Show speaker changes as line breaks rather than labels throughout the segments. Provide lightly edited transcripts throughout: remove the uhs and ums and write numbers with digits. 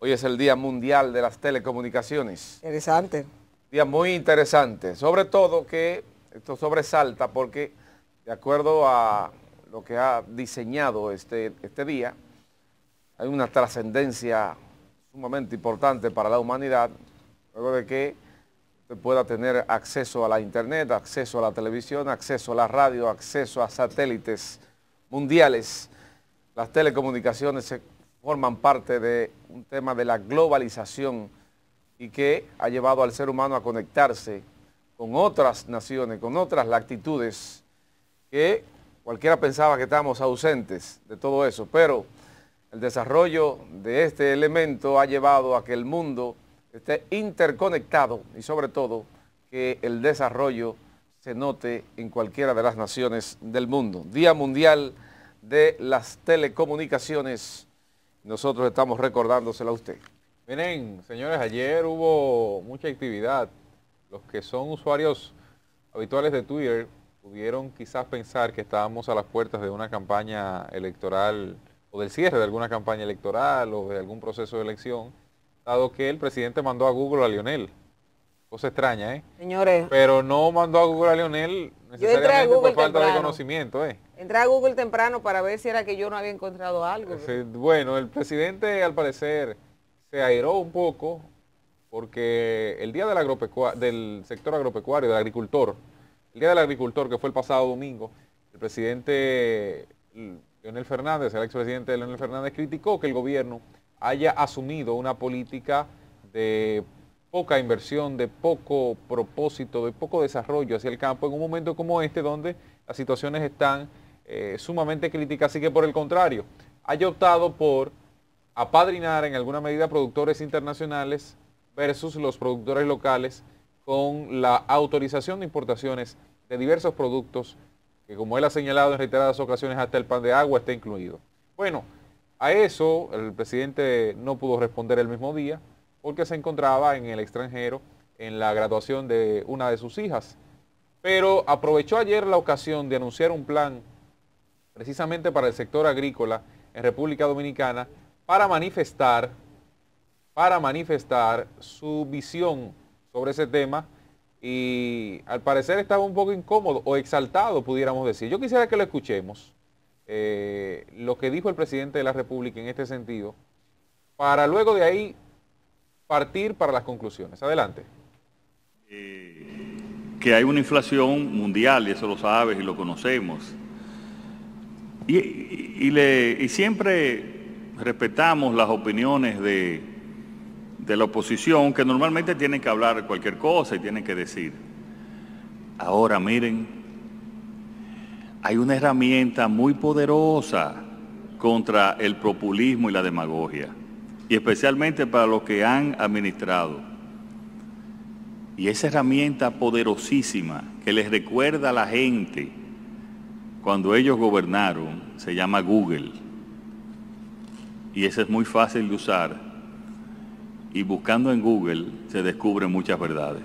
Hoy es el Día Mundial de las Telecomunicaciones.
Interesante.
Día muy interesante, sobre todo que esto sobresalta porque, de acuerdo a lo que ha diseñado este día, hay una trascendencia sumamente importante para la humanidad, luego de que usted pueda tener acceso a la internet, acceso a la televisión, acceso a la radio, acceso a satélites mundiales. Las telecomunicaciones forman parte de un tema de la globalización y que ha llevado al ser humano a conectarse con otras naciones, con otras latitudes, que cualquiera pensaba que estábamos ausentes de todo eso, pero el desarrollo de este elemento ha llevado a que el mundo esté interconectado y sobre todo que el desarrollo se note en cualquiera de las naciones del mundo. Día Mundial de las Telecomunicaciones. Nosotros estamos recordándosela a usted.
Miren, señores, ayer hubo mucha actividad. Los que son usuarios habituales de Twitter pudieron quizás pensar que estábamos a las puertas de una campaña electoral o del cierre de alguna campaña electoral o de algún proceso de elección, dado que el presidente mandó a Google a Lionel. Cosa extraña, ¿eh?
Señores.
Pero no mandó a Google a Lionel necesariamente por falta de conocimiento, ¿eh?
Entré a Google temprano para ver si era que yo no había encontrado algo.
Bueno, el presidente al parecer se airó un poco porque el día del sector agropecuario, del agricultor, el día del agricultor que fue el pasado domingo, el presidente Leonel Fernández, el expresidente Leonel Fernández, criticó que el gobierno haya asumido una política de poca inversión, de poco propósito, de poco desarrollo hacia el campo en un momento como este donde las situaciones están sumamente críticas, así que por el contrario, haya optado por apadrinar en alguna medida productores internacionales versus los productores locales con la autorización de importaciones de diversos productos que, como él ha señalado en reiteradas ocasiones, hasta el pan de agua está incluido. Bueno, a eso el presidente no pudo responder el mismo día porque se encontraba en el extranjero en la graduación de una de sus hijas, pero aprovechó ayer la ocasión de anunciar un plan precisamente para el sector agrícola en República Dominicana para manifestar su visión sobre ese tema y al parecer estaba un poco incómodo o exaltado, pudiéramos decir. Yo quisiera que lo escuchemos, lo que dijo el presidente de la República en este sentido, para luego de ahí partir para las conclusiones. Adelante.
Que hay una inflación mundial, y eso lo sabes y lo conocemos. Y siempre respetamos las opiniones de la oposición, que normalmente tienen que hablar cualquier cosa y tienen que decir. Ahora miren, hay una herramienta muy poderosa contra el populismo y la demagogia, y especialmente para los que han administrado. Y esa herramienta poderosísima que les recuerda a la gente cuando ellos gobernaron se llama Google. Y esa es muy fácil de usar. Y buscando en Google se descubren muchas verdades.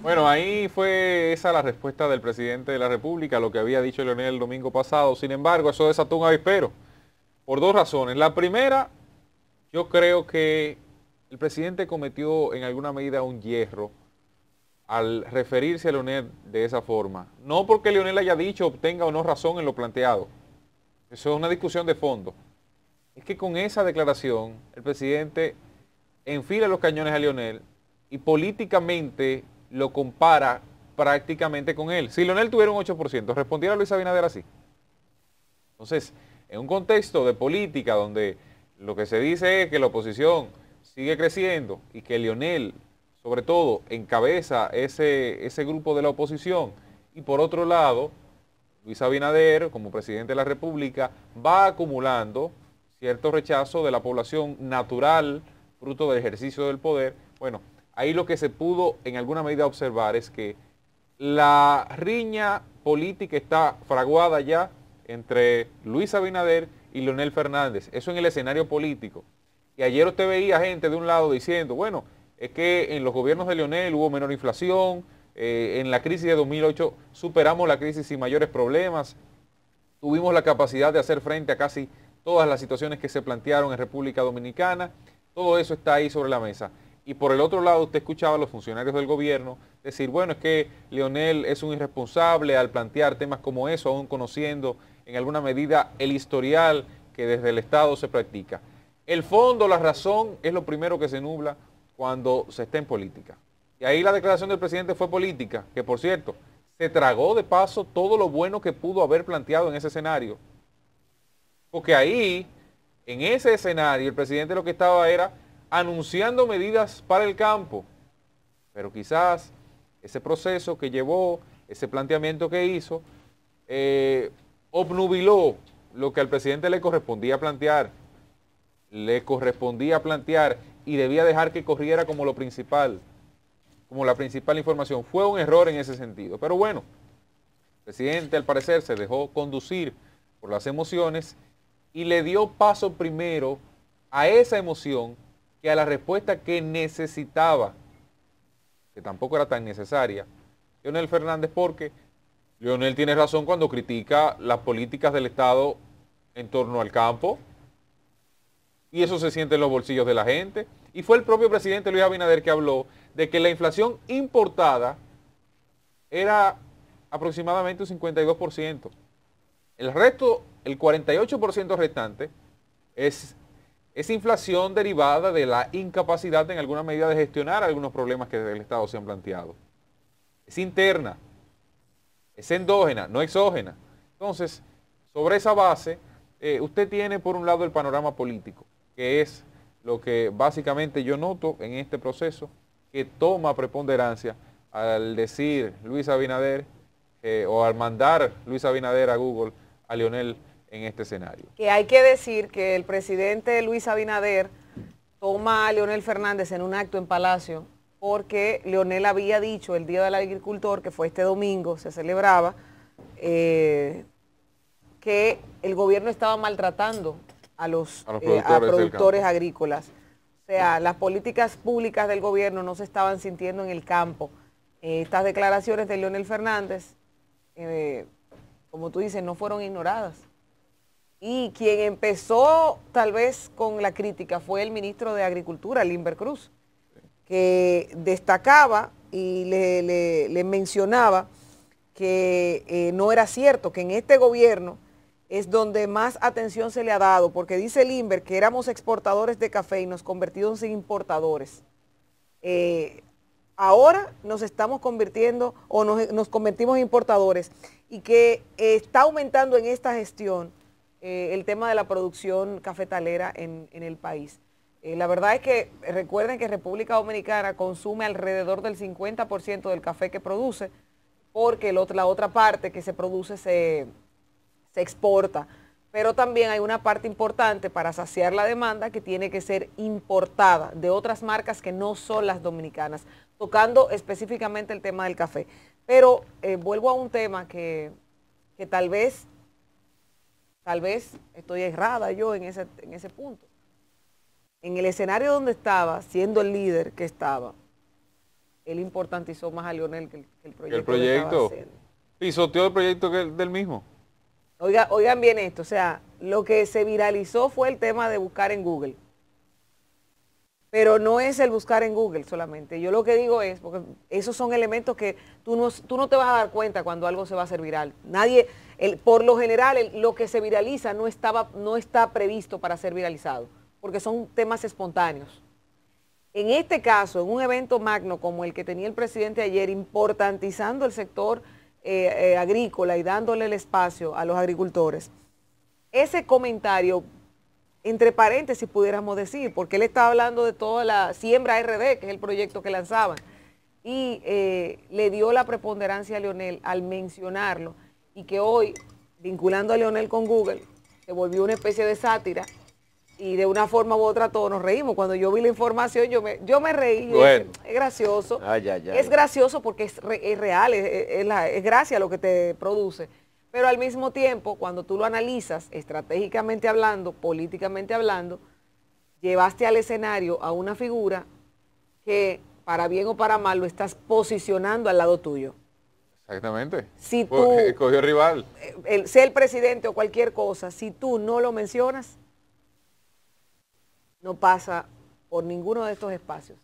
Bueno, ahí fue esa la respuesta del presidente de la República, lo que había dicho Leonel el domingo pasado. Sin embargo, eso desató un avispero por dos razones. La primera, yo creo que el presidente cometió en alguna medida un yerro al referirse a Leonel de esa forma. No porque Leonel haya dicho, tenga o no razón en lo planteado. Eso es una discusión de fondo. Es que con esa declaración el presidente enfila los cañones a Leonel y políticamente lo compara prácticamente con él. Si Leonel tuviera un 8%, ¿respondiera Luis Abinader así? Entonces, en un contexto de política donde lo que se dice es que la oposición sigue creciendo y que Leonel, sobre todo, encabeza ese grupo de la oposición, y por otro lado, Luis Abinader, como presidente de la República, va acumulando cierto rechazo de la población natural, fruto del ejercicio del poder. Bueno, ahí lo que se pudo en alguna medida observar es que la riña política está fraguada ya entre Luis Abinader y Leonel Fernández. Eso en el escenario político. Y ayer usted veía gente de un lado diciendo, bueno, es que en los gobiernos de Leonel hubo menor inflación, en la crisis de 2008 superamos la crisis sin mayores problemas, tuvimos la capacidad de hacer frente a casi todas las situaciones que se plantearon en República Dominicana, Todo eso está ahí sobre la mesa. Y por el otro lado, usted escuchaba a los funcionarios del gobierno decir, bueno, es que Leonel es un irresponsable al plantear temas como eso, aún conociendo en alguna medida el historial que desde el Estado se practica. El fondo, la razón, es lo primero que se nubla cuando se está en política. Y ahí la declaración del presidente fue política, que por cierto, se tragó de paso todo lo bueno que pudo haber planteado en ese escenario. Porque ahí, en ese escenario, el presidente lo que estaba era anunciando medidas para el campo. Pero quizás ese proceso que llevó, ese planteamiento que hizo, obnubiló lo que al presidente le correspondía plantear. Le correspondía plantear y debía dejar que corriera como lo principal, como la principal información. Fue un error en ese sentido. Pero bueno, el presidente al parecer se dejó conducir por las emociones y le dio paso primero a esa emoción que a la respuesta que necesitaba, que tampoco era tan necesaria, Leonel Fernández, porque Leonel tiene razón cuando critica las políticas del Estado en torno al campo, y eso se siente en los bolsillos de la gente. Y fue el propio presidente Luis Abinader que habló de que la inflación importada era aproximadamente un 52%. El resto, el 48% restante, es inflación derivada de la incapacidad en alguna medida de gestionar algunos problemas que desde el Estado se han planteado. Es interna, es endógena, no exógena. Entonces, sobre esa base, usted tiene por un lado el panorama político, que es lo que básicamente yo noto en este proceso, que toma preponderancia al decir Luis Abinader, o al mandar Luis Abinader a Google a Leonel en este escenario.
Que hay que decir que el presidente Luis Abinader toma a Leonel Fernández en un acto en Palacio porque Leonel había dicho el Día del Agricultor, que fue este domingo, se celebraba, que el gobierno estaba maltratando a los productores agrícolas. O sea, las políticas públicas del gobierno no se estaban sintiendo en el campo. Estas declaraciones de Leonel Fernández, como tú dices, no fueron ignoradas. Y quien empezó tal vez con la crítica fue el ministro de Agricultura, Limber Cruz, que destacaba y le mencionaba que no era cierto, que en este gobierno es donde más atención se le ha dado, porque dice Limber que éramos exportadores de café y nos convertimos en importadores. Ahora nos estamos convirtiendo o nos convertimos en importadores y que está aumentando en esta gestión el tema de la producción cafetalera en el país. La verdad es que recuerden que República Dominicana consume alrededor del 50% del café que produce, porque la otra parte que se produce se exporta. Pero también hay una parte importante para saciar la demanda que tiene que ser importada de otras marcas que no son las dominicanas, tocando específicamente el tema del café. Pero vuelvo a un tema que tal vez estoy errada yo en ese punto. En el escenario donde estaba, siendo el líder que estaba, él importantizó más a Leonel que el proyecto.
El proyecto pisoteó el proyecto del mismo.
Oigan bien esto, o sea, lo que se viralizó fue el tema de buscar en Google. Pero no es el buscar en Google solamente. Yo lo que digo es, porque esos son elementos que tú no te vas a dar cuenta cuando algo se va a hacer viral. Nadie, por lo general, lo que se viraliza no está previsto para ser viralizado, porque son temas espontáneos. En este caso, en un evento magno como el que tenía el presidente ayer, importantizando el sector agrícola y dándole el espacio a los agricultores, ese comentario, entre paréntesis pudiéramos decir, porque él estaba hablando de toda la Siembra RD, que es el proyecto que lanzaban, y le dio la preponderancia a Leonel al mencionarlo, y que hoy, vinculando a Leonel con Google, se volvió una especie de sátira, y de una forma u otra todos nos reímos. Cuando yo vi la información, yo me reí.
Bueno.
Es gracioso. Es gracioso porque es real, es gracia lo que te produce. Pero al mismo tiempo, cuando tú lo analizas, estratégicamente hablando, políticamente hablando, llevaste al escenario a una figura que, para bien o para mal, lo estás posicionando al lado tuyo.
Exactamente.
Si tú,
escogió rival.
Sea el presidente o cualquier cosa, si tú no lo mencionas, no pasa por ninguno de estos espacios.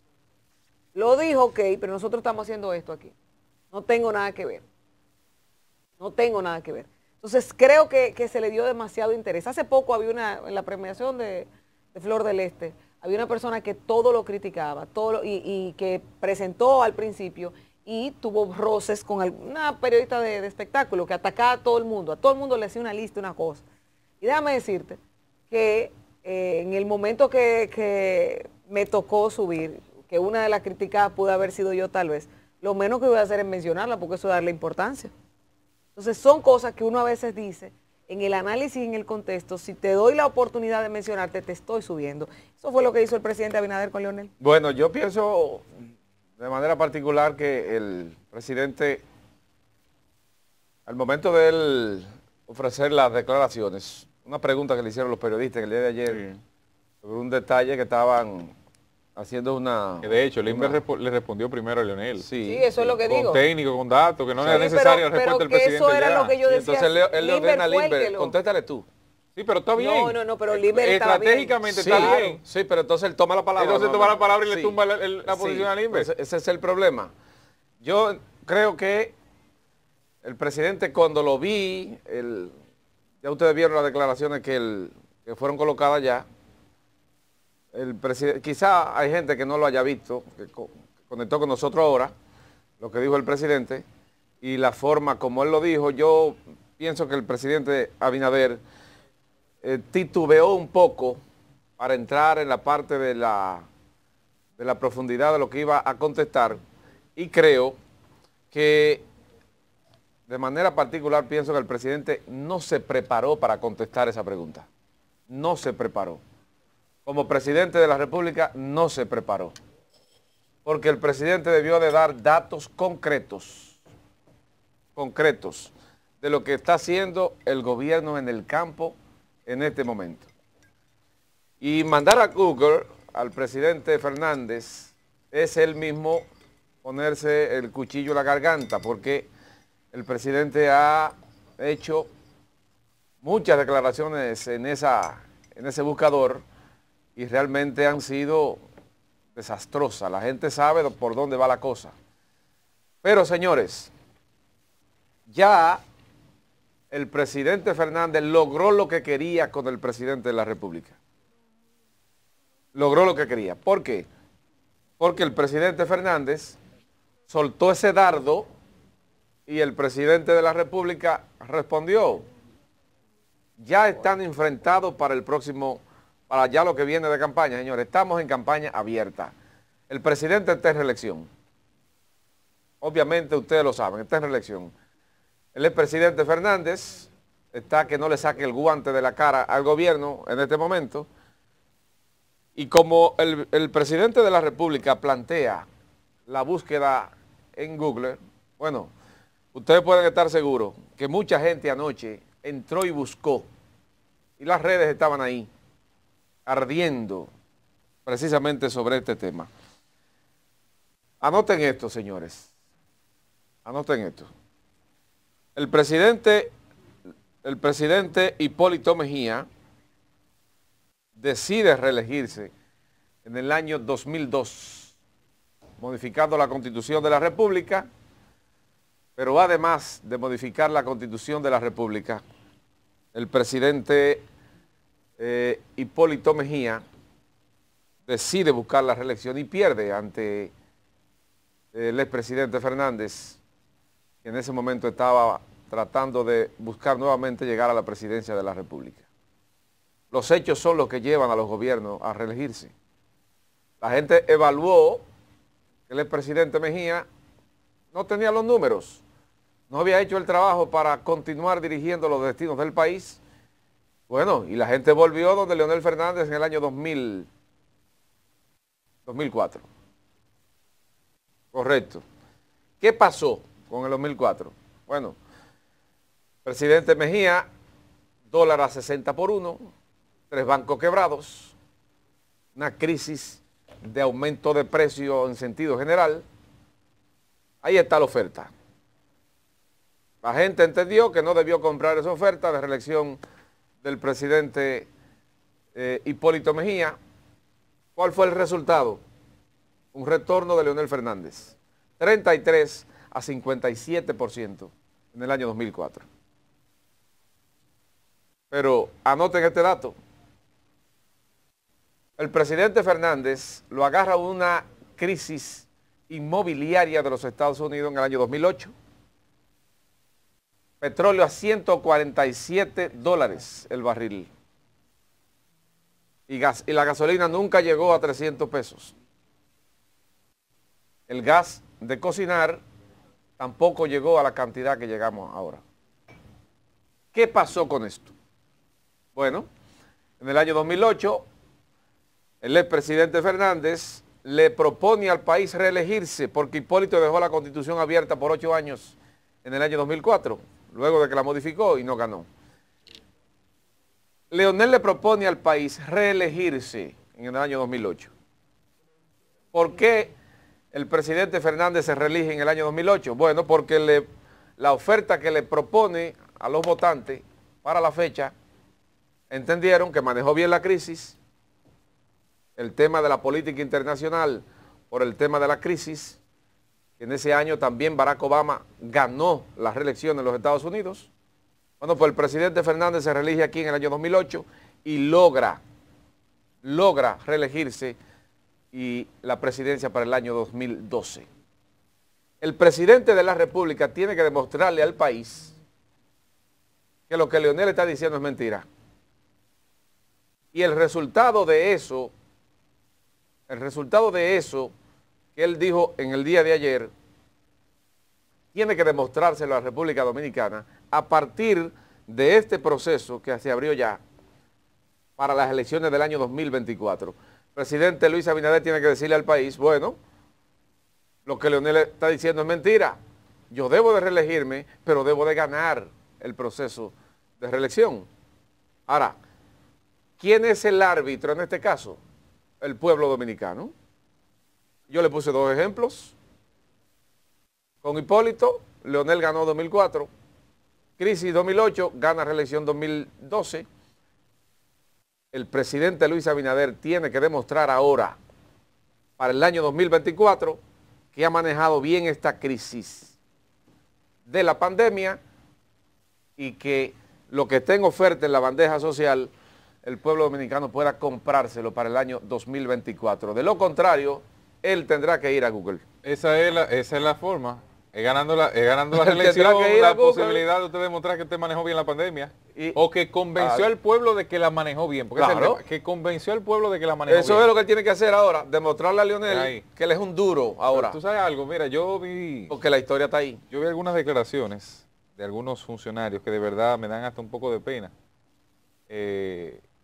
Lo dijo, ok, pero nosotros estamos haciendo esto aquí. No tengo nada que ver. No tengo nada que ver. Entonces creo que se le dio demasiado interés. Hace poco había en la premiación de Flor del Este, había una persona que todo lo criticaba, y que presentó al principio y tuvo roces con una periodista de espectáculo que atacaba a todo el mundo le hacía una lista, una cosa. Y déjame decirte que en el momento que me tocó subir, que una de las criticadas pudo haber sido yo tal vez, lo menos que voy a hacer es mencionarla, porque eso es darle importancia. Entonces son cosas que uno a veces dice, en el análisis y en el contexto, si te doy la oportunidad de mencionarte, te estoy subiendo. Eso fue lo que hizo el presidente Abinader con Leonel.
Bueno, yo pienso de manera particular que el presidente, al momento de él ofrecer las declaraciones, una pregunta que le hicieron los periodistas el día de ayer, sobre un detalle que estaban haciendo una...
Que de hecho, el INVE le respondió primero a Leonel.
Sí, eso es lo que digo.
Con técnico, con datos, que no era necesaria la respuesta del presidente.
Eso era lo que yo decía.
Entonces él le ordena al INVE, contéstale tú.
Sí, pero está bien.
No, pero el INVE estaba bien.
Estratégicamente está bien.
Sí, pero entonces él toma la palabra.
Entonces toma la palabra y le tumba la posición al INVE.
Ese es el problema. Yo creo que el presidente, cuando lo vi, ya ustedes vieron las declaraciones que fueron colocadas ya. El presidente, quizá hay gente que no lo haya visto, que conectó con nosotros ahora, lo que dijo el presidente, y la forma como él lo dijo. Yo pienso que el presidente Abinader titubeó un poco para entrar en la parte de la profundidad de lo que iba a contestar, y creo que de manera particular pienso que el presidente no se preparó para contestar esa pregunta. No se preparó. Como presidente de la República no se preparó, porque el presidente debió de dar datos concretos de lo que está haciendo el gobierno en el campo en este momento. Y mandar a Google al presidente Fernández es él mismo ponerse el cuchillo en la garganta, porque el presidente ha hecho muchas declaraciones en ese buscador, y realmente han sido desastrosas. La gente sabe por dónde va la cosa. Pero, señores, ya el presidente Fernández logró lo que quería con el presidente de la República. Logró lo que quería. ¿Por qué? Porque el presidente Fernández soltó ese dardo y el presidente de la República respondió. Ya están enfrentados para el próximo... para ya lo que viene de campaña, señores. Estamos en campaña abierta. El presidente está en reelección. Obviamente ustedes lo saben, está en reelección. El expresidente Fernández está que no le saque el guante de la cara al gobierno en este momento. Y como el presidente de la República plantea la búsqueda en Google, bueno, ustedes pueden estar seguros que mucha gente anoche entró y buscó. Y las redes estaban ahí, ardiendo precisamente sobre este tema. Anoten esto, señores. Anoten esto. El presidente Hipólito Mejía decide reelegirse en el año 2002, modificando la Constitución de la República, pero además de modificar la Constitución de la República, el presidente Hipólito Mejía decide buscar la reelección y pierde ante el expresidente Fernández, que en ese momento estaba tratando de buscar nuevamente llegar a la presidencia de la República. Los hechos son los que llevan a los gobiernos a reelegirse. La gente evaluó que el expresidente Mejía no tenía los números, no había hecho el trabajo para continuar dirigiendo los destinos del país. Bueno, y la gente volvió donde Leonel Fernández en el año 2004. Correcto. ¿Qué pasó con el 2004? Bueno, presidente Mejía, dólar a 60 por 1, 3 bancos quebrados, una crisis de aumento de precio en sentido general. Ahí está la oferta. La gente entendió que no debió comprar esa oferta de reelección del presidente Hipólito Mejía. ¿Cuál fue el resultado? Un retorno de Leonel Fernández, 33 a 57% en el año 2004. Pero anoten este dato. El presidente Fernández lo agarra una crisis inmobiliaria de los Estados Unidos en el año 2008. Petróleo a $147 el barril. Y la gasolina nunca llegó a 300 pesos. El gas de cocinar tampoco llegó a la cantidad que llegamos ahora. ¿Qué pasó con esto? Bueno, en el año 2008, el expresidente Fernández le propone al país reelegirse porque Hipólito dejó la Constitución abierta por 8 años en el año 2004, luego de que la modificó y no ganó. Leonel le propone al país reelegirse en el año 2008. ¿Por qué el presidente Fernández se reelige en el año 2008? Bueno, porque la oferta que le propone a los votantes para la fecha, entendieron que manejó bien la crisis, el tema de la política internacional por el tema de la crisis. En ese año también Barack Obama ganó la reelección en los Estados Unidos. Bueno, pues el presidente Fernández se reelige aquí en el año 2008 y logra reelegirse y la presidencia para el año 2012. El presidente de la República tiene que demostrarle al país que lo que Leonel está diciendo es mentira. Y el resultado de eso que él dijo en el día de ayer, tiene que demostrárselo a la República Dominicana a partir de este proceso que se abrió ya para las elecciones del año 2024. El presidente Luis Abinader tiene que decirle al país, bueno, lo que Leonel está diciendo es mentira. Yo debo de reelegirme, pero debo de ganar el proceso de reelección. Ahora, ¿quién es el árbitro en este caso? El pueblo dominicano. Yo le puse 2 ejemplos. Con Hipólito, Leonel ganó 2004, crisis 2008, gana reelección 2012. El presidente Luis Abinader tiene que demostrar ahora, para el año 2024, que ha manejado bien esta crisis de la pandemia y que lo que esté en oferta en la bandeja social, el pueblo dominicano pueda comprárselo para el año 2024. De lo contrario, él tendrá que ir a Google.
Esa es la forma. Es ganando la reelección, la posibilidad de usted demostrar que usted manejó bien la pandemia. O que convenció al pueblo de que la manejó bien. Porque
claro,
es el tema, que convenció al pueblo de que la manejó bien.
Eso es lo que él tiene que hacer ahora, demostrarle a Leonel que él es un duro ahora.
Pero tú sabes algo, mira, yo vi...
Porque la historia está ahí.
Yo vi algunas declaraciones de algunos funcionarios que de verdad me dan hasta un poco de pena.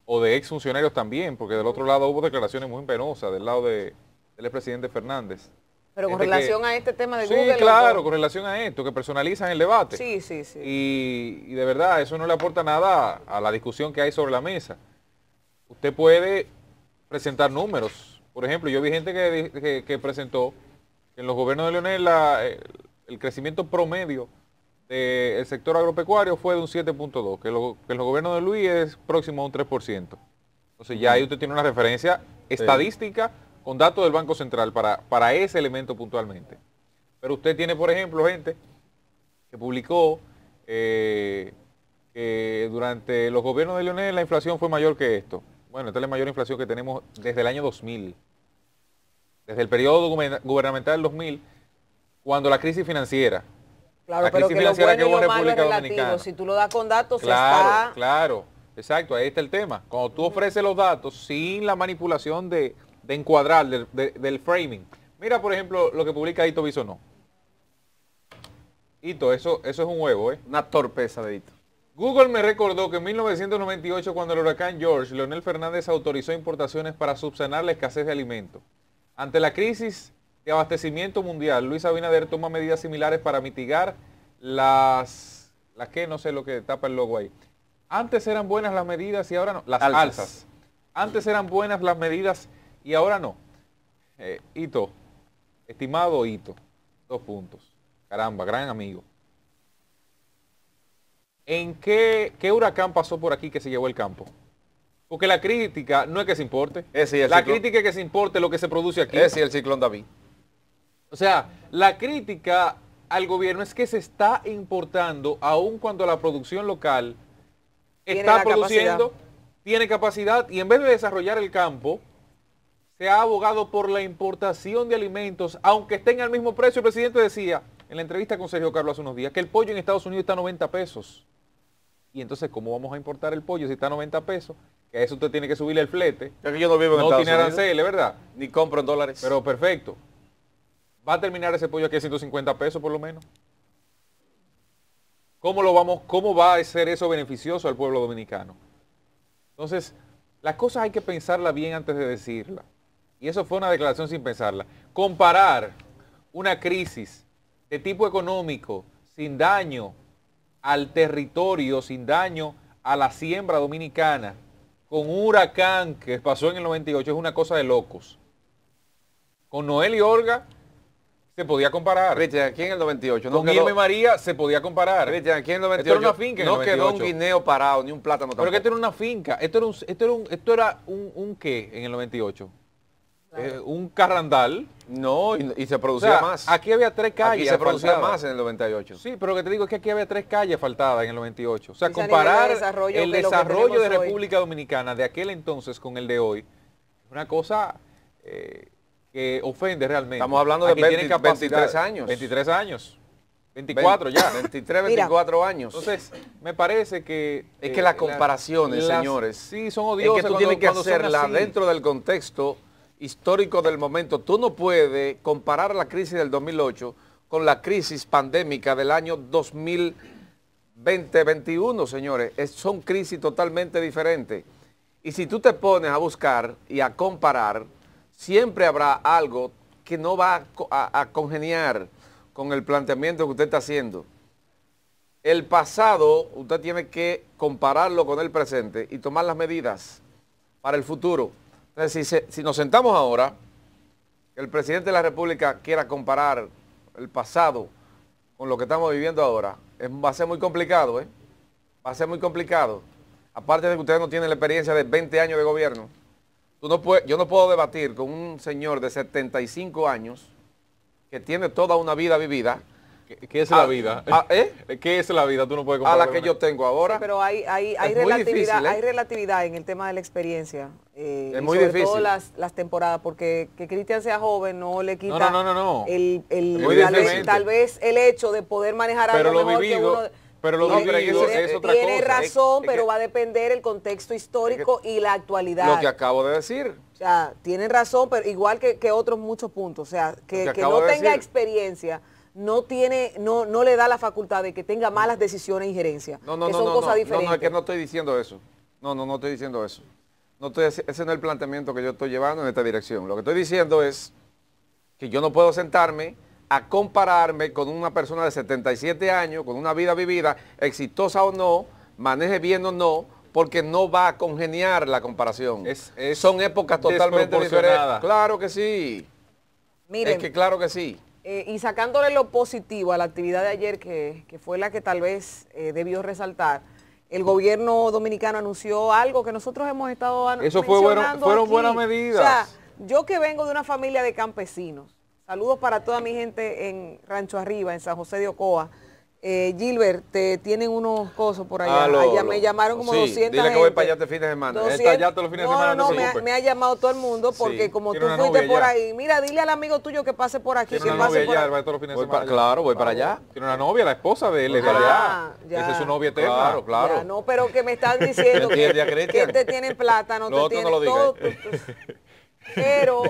O de exfuncionarios también, porque del otro lado hubo declaraciones muy penosas, del lado del expresidente Fernández.
Pero con relación a este tema de
sí,
Google.
Sí, claro, con relación a esto, que personalizan el debate.
Sí, sí, sí.
Y de verdad, eso no le aporta nada a la discusión que hay sobre la mesa. Usted puede presentar números. Por ejemplo, yo vi gente que presentó que en los gobiernos de Leonel el crecimiento promedio del sector agropecuario fue de un 7.2, que en los gobiernos de Luis es próximo a un 3%. Entonces ya ahí usted tiene una referencia estadística con datos del Banco Central para ese elemento puntualmente. Pero usted tiene, por ejemplo, gente que publicó que durante los gobiernos de Leonel la inflación fue mayor que esto. Bueno, esta es la mayor inflación que tenemos desde el año 2000. Desde el periodo gubernamental del 2000, cuando la crisis financiera.
Claro,
la
pero
crisis
que lo
financiera
bueno y
que hubo
lo
en
malo es
República
relativo.
Dominicana.
Si tú lo das con datos,
Claro,
está...
claro. Exacto, ahí está el tema. Cuando tú ofreces los datos sin la manipulación de encuadrar, del framing. Mira, por ejemplo, lo que publica Hito Bisonó. Hito, eso es un huevo, ¿eh?
Una torpeza de Hito.
Google me recordó que en 1998, cuando el huracán George, Leonel Fernández autorizó importaciones para subsanar la escasez de alimentos. Ante la crisis de abastecimiento mundial, Luis Abinader toma medidas similares para mitigar las que no sé lo que tapa el logo ahí. Antes eran buenas las medidas y ahora no. Las alzas. Antes eran buenas las medidas y ahora no. Hito, estimado Hito, 2 puntos. Caramba, gran amigo. ¿En qué huracán pasó por aquí que se llevó el campo? Porque la crítica no es que se importe.
La
crítica es que se importe lo que se produce aquí.
Es el ciclón David.
O sea, la crítica al gobierno es que se está importando aun cuando la producción local está produciendo, tiene capacidad, y en vez de desarrollar el campo, se ha abogado por la importación de alimentos, aunque estén al mismo precio. El presidente decía en la entrevista con Sergio Carlos hace unos días que el pollo en Estados Unidos está a 90 pesos. Y entonces, ¿cómo vamos a importar el pollo si está a 90 pesos? Que a eso usted tiene que subirle el flete.
Ya que yo no vivo en Estados
Unidos. No tiene aranceles, ¿verdad?
Ni compro en dólares.
Pero perfecto. ¿Va a terminar ese pollo aquí a 150 pesos por lo menos? ¿Cómo va a ser eso beneficioso al pueblo dominicano? Entonces, las cosas hay que pensarlas bien antes de decirlas. Y eso fue una declaración sin pensarla. Comparar una crisis de tipo económico sin daño al territorio, sin daño a la siembra dominicana, con un huracán que pasó en el 98, es una cosa de locos. Con Noel y Olga se podía comparar.
Cristian, aquí en el 98
no con Irma y María se podía comparar.
Cristian, aquí en el 98
esto era una finca en
no
el 98.
Quedó un guineo parado, ni un plátano tampoco.
Pero que esto era una finca. Esto era un ¿qué en el 98? Claro. Un carrandal.
No, y se producía más.
Aquí había 3 calles.
Aquí se producía más en el 98.
Sí, pero lo que te digo es que aquí había 3 calles faltadas en el 98. O sea, comparar el desarrollo de República Dominicana de aquel entonces con el de hoy, es una cosa que ofende realmente.
Estamos hablando de 23 años.
23 años. 24 ya.
23, 24 años.
Entonces, me parece que...
Es que las comparaciones, señores.
Sí, son odiosas.
Es que tú tienes que hacerla dentro del contexto histórico del momento. Tú no puedes comparar la crisis del 2008 con la crisis pandémica del año 2020-21, señores. Son crisis totalmente diferentes. Y si tú te pones a buscar y a comparar, siempre habrá algo que no va a congeniar con el planteamiento que usted está haciendo. El pasado, usted tiene que compararlo con el presente y tomar las medidas para el futuro. Entonces, si nos sentamos ahora, que el presidente de la República quiera comparar el pasado con lo que estamos viviendo ahora, va a ser muy complicado, ¿eh? Va a ser muy complicado. Aparte de que ustedes no tienen la experiencia de 20 años de gobierno. Yo no puedo debatir con un señor de 75 años que tiene toda una vida vivida.
¿Qué es la vida? ¿Qué es la vida? Tú no puedes
comparar. A la que yo tengo ahora.
Sí, pero hay relatividad, hay relatividad en el tema de la experiencia.
Es muy difícil.
Sobre todo las temporadas, porque que Cristian sea joven no le quita
no.
Tal vez el hecho de poder manejar algo mejor que uno.
Pero lo vivido es otra cosa.
Tiene razón, pero va a depender el contexto histórico y la actualidad.
Lo que acabo de decir.
O sea, tienen razón, pero igual que otros muchos puntos. O sea, que no tenga experiencia no le da la facultad de que tenga malas decisiones e injerencias. Son cosas diferentes.
No, es que no estoy diciendo eso. No estoy diciendo eso. Ese no es el planteamiento que yo estoy llevando en esta dirección. Lo que estoy diciendo es que yo no puedo sentarme a compararme con una persona de 77 años, con una vida vivida, exitosa o no, maneje bien o no, porque no va a congeniar la comparación. Son épocas totalmente diferentes. Claro que sí.
Miren,
es que claro que sí.
Y sacándole lo positivo a la actividad de ayer, que fue la que tal vez debió resaltar, el gobierno dominicano anunció algo que nosotros hemos estado mencionando.
Fueron buenas medidas.
O sea, yo que vengo de una familia de campesinos, saludos para toda mi gente en Rancho Arriba, en San José de Ocoa. Gilbert, te tienen unos cosas por allá. Me llamaron como 200
dile que voy para allá este fin de semana.
200,
está allá todos los fines de semana.
No, me ha llamado todo el mundo porque como tú fuiste por ahí. Mira, dile al amigo tuyo que pase por aquí.
Tiene una novia allá, va todos los fines de semana.
Claro, voy para allá.
Tiene una novia, la esposa de él es de allá. Esa es su novia eterna.
Claro.
Ya, no, pero que me están diciendo que te tienen plata, no te tienen todo. Pero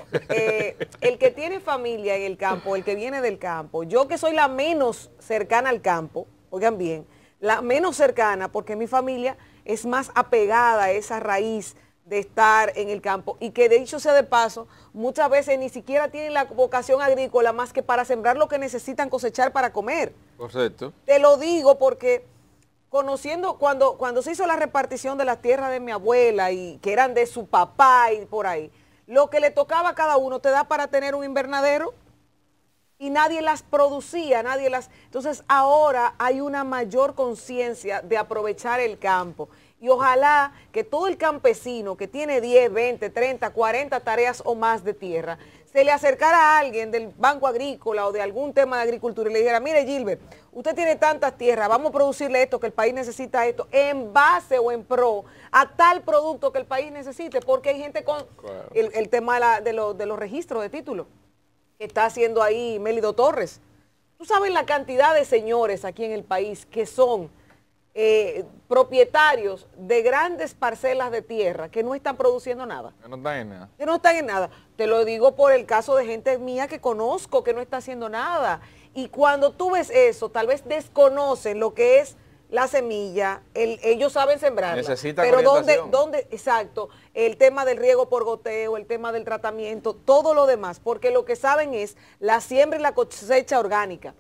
el que tiene familia en el campo, el que viene del campo, yo que soy la menos cercana al campo, oigan bien, la menos cercana porque mi familia es más apegada a esa raíz de estar en el campo y que de dicho sea de paso, muchas veces ni siquiera tienen la vocación agrícola más que para sembrar lo que necesitan cosechar para comer.
Correcto.
Te lo digo porque conociendo cuando se hizo la repartición de las tierras de mi abuela y que eran de su papá y por ahí, lo que le tocaba a cada uno te da para tener un invernadero y nadie las producía, Entonces ahora hay una mayor conciencia de aprovechar el campo Y ojalá que todo el campesino que tiene 10, 20, 30, 40 tareas o más de tierra, se le acercara a alguien del Banco Agrícola o de algún tema de agricultura y le dijera, mire Gilbert, usted tiene tantas tierras, vamos a producirle esto, que el país necesita esto, en base o en pro a tal producto que el país necesite, porque hay gente con el tema de los registros de títulos que está haciendo ahí Mélido Torres. Tú sabes la cantidad de señores aquí en el país que son propietarios de grandes parcelas de tierra que no están produciendo nada.
Que no están en nada.
Que no están en nada. Te lo digo por el caso de gente mía que conozco que no está haciendo nada. Y cuando tú ves eso, tal vez desconocen lo que es la semilla, ellos saben sembrarla.
Necesitan
pero
orientación.
¿dónde? Exacto, el tema del riego por goteo, el tema del tratamiento, todo lo demás, porque lo que saben es la siembra y la cosecha orgánica.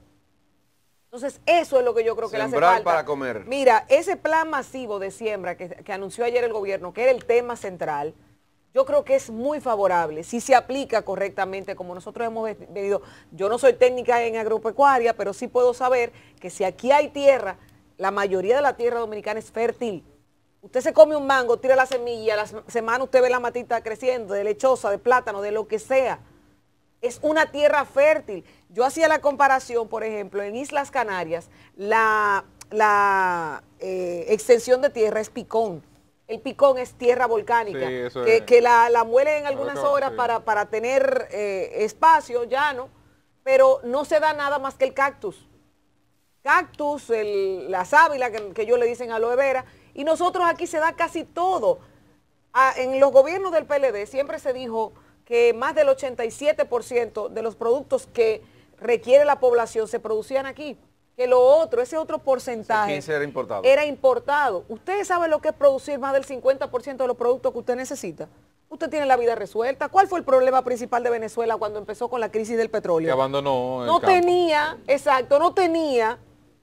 Entonces, eso es lo que yo creo que le hace
Sembrar
falta.
para comer.
Mira, ese plan masivo de siembra que anunció ayer el gobierno, que era el tema central, yo creo que es muy favorable, si se aplica correctamente, como nosotros hemos venido. Yo no soy técnica en agropecuaria, pero sí puedo saber que si aquí hay tierra, la mayoría de la tierra dominicana es fértil. Usted se come un mango, tira la semilla, a la semana usted ve la matita creciendo, de lechosa, de plátano, de lo que sea. Es una tierra fértil. Yo hacía la comparación, por ejemplo, en Islas Canarias, la extensión de tierra es picón. El picón es tierra volcánica,
Sí, eso
que la muelen en algunas horas
sí.
para tener espacio llano, pero no se da nada más que el cactus. Cactus, la sábila, que ellos le dicen aloe vera, y nosotros aquí se da casi todo. En los gobiernos del PLD siempre se dijo que más del 87% de los productos que requiere la población se producían aquí, que lo otro, ese otro porcentaje
15 era importado.
era importado. ¿Ustedes saben lo que es producir más del 50% de los productos que usted necesita? Usted tiene la vida resuelta. ¿Cuál fue el problema principal de Venezuela cuando empezó con la crisis del petróleo?
Que abandonó el
No
campo.
tenía, exacto, no tenía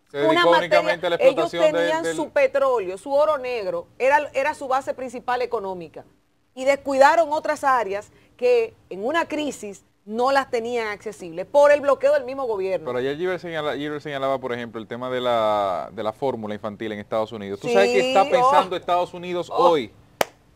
Se dedicó únicamente a la
ellos
explotación
tenían su petróleo, su oro negro, era su base principal económica. Y descuidaron otras áreas que en una crisis no las tenían accesibles por el bloqueo del mismo gobierno.
Pero ayer Gilbert señalaba, por ejemplo, el tema de la fórmula infantil en Estados Unidos. ¿Tú
Sí,
sabes qué está pensando
oh.
Estados Unidos hoy?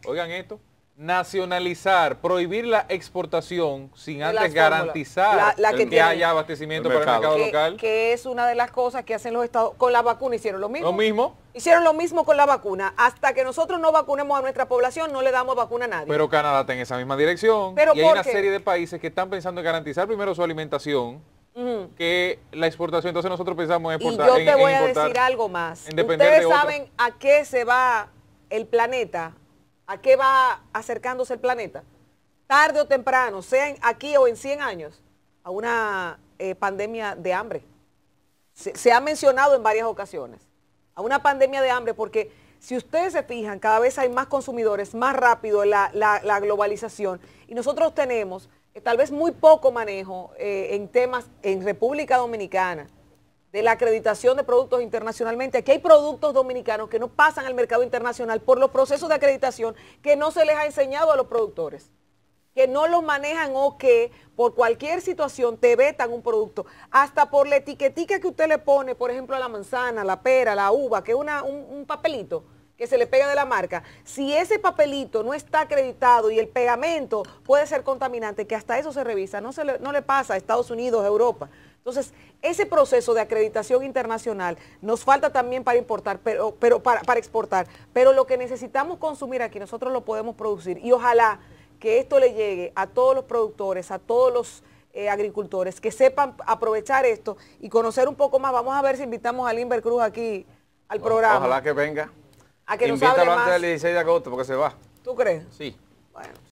Oigan esto. Nacionalizar, prohibir la exportación sin
De
antes
las fórmulas.
garantizar
La que
que
tienen.
haya abastecimiento
El
para el mercado
que,
local.
que es una de las cosas que hacen los estados. Con la vacuna hicieron lo mismo.
Lo mismo,
Hicieron lo mismo con la vacuna. Hasta que nosotros no vacunemos a nuestra población, no le damos vacuna a nadie.
pero Canadá está en esa misma dirección.
¿Pero
y hay
por
una
qué?
serie de países que están pensando en garantizar primero su alimentación, que la exportación. Entonces nosotros pensamos en
Y
exportar.
yo te voy a
importar,
decir algo más.
en depender de
Ustedes
otro.
saben a qué se va el planeta, a qué va acercándose el planeta. Tarde o temprano, sea aquí o en 100 años, a una pandemia de hambre. Se ha mencionado en varias ocasiones, a una pandemia de hambre, porque si ustedes se fijan, cada vez hay más consumidores, más rápido la globalización, y nosotros tenemos tal vez muy poco manejo en temas en República Dominicana de la acreditación de productos internacionalmente. Aquí hay productos dominicanos que no pasan al mercado internacional por los procesos de acreditación que no se les ha enseñado a los productores, que no los manejan o que por cualquier situación te vetan un producto, hasta por la etiquetica que usted le pone, por ejemplo, a la manzana, la pera, la uva, que es un papelito que se le pega de la marca. Si ese papelito no está acreditado y el pegamento puede ser contaminante, que hasta eso se revisa, no le pasa a Estados Unidos, a Europa. Entonces, ese proceso de acreditación internacional nos falta también para importar, para exportar, pero lo que necesitamos consumir aquí nosotros lo podemos producir, y ojalá que esto le llegue a todos los productores, a todos los agricultores, que sepan aprovechar esto y conocer un poco más. Vamos a ver si invitamos a Limber Cruz aquí al programa.
Ojalá que venga.
A que nos hable
Invítalo antes
más.
del 16 de agosto porque se va.
¿Tú crees?
Sí.
Bueno.